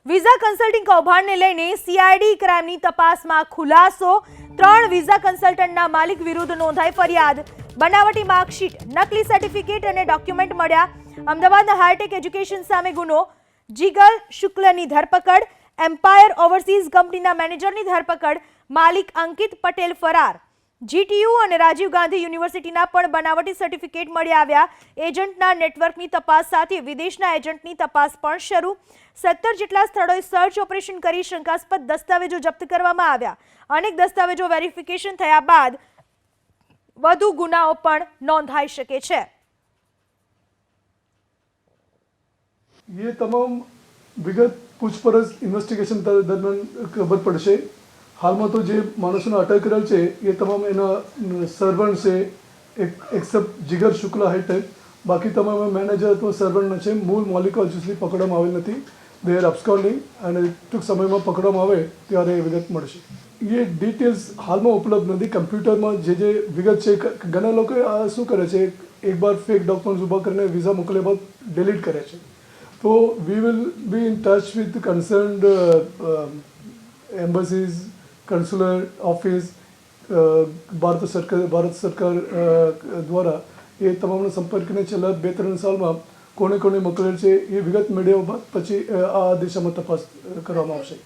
Visa consulting કૌભાંડને લઈને CID ક્રાઇમની તપાસમાં ખુલાસો। 3 વિઝા કન્સલ્ટન્ટના માલિક વિરુદ્ધ નોંધાઈ ફરિયાદ। બનાવટી માર્કશીટ, નકલી સર્ટિફિકેટ અને ડોક્યુમેન્ટ મળ્યા। અમદાવાદના હાઈટેક એજ્યુકેશન સામે ગુનો। જીગર શુક્લની ધરપકડ। એમ્પાયર ઓવરસીઝ કંપનીના મેનેજરની ધરપકડ। માલિક અંકિત પટેલ ફરાર। જીટીયુ અને રાજીવ ગાંધી યુનિવર્સિટીના પણ બનાવટી સર્ટિફિકેટ મળી આવ્યા। એજન્ટના નેટવર્કની તપાસ સાથે વિદેશના એજન્ટની તપાસ પણ શરૂ। 17 જેટલા સ્થળોએ સર્ચ ઓપરેશન કરી શંકાસ્પદ દસ્તાવેજો જપ્ત કરવામાં આવ્યા। અનેક દસ્તાવેજો વેરિફિકેશન થયા બાદ વધુ ગુનાઓ પણ નોંધાઈ શકે છે। ये तमाम विगत पूछपरछ इन्वेस्टिगेशन दरमियान खबर पड़શે। हालમાં તો જે માણસોને અટક કરેલ છે એ તમામ એના સર્વન્ટ છે, એક્સેપ્ટ જીગર શુક્લા હાઈટેક। બાકી તમામ મેનેજર અથવા સર્વન્ટ છે। મૂળ માલિકો હજુ સુધી પકડવામાં આવેલ નથી। દે આર અબસ્કોન્ડિંગ અને ટૂંક સમયમાં પકડવામાં આવે ત્યારે વિગત મળશે। એ ડિટેલ્સ હાલમાં ઉપલબ્ધ નથી કમ્પ્યુટરમાં। જે વિગત છે, ઘણા લોકો આ શું કરે છે, એક બાર ફેક ડોક્યુમેન્ટ્સ ઊભા કરીને વિઝા મોકલ્યા બાદ ડિલીટ કરે છે। તો we will be in touch with concerned embassies, consular office, Bharat सरकार द्वारा ये तमाम संपर्क ने छेल्ला 2-3 सालમાં કોને મોકલેલ છે એ વિગત મેળવ્યા બાદ પછી આ દિશામાં તપાસ કરવામાં આવશે।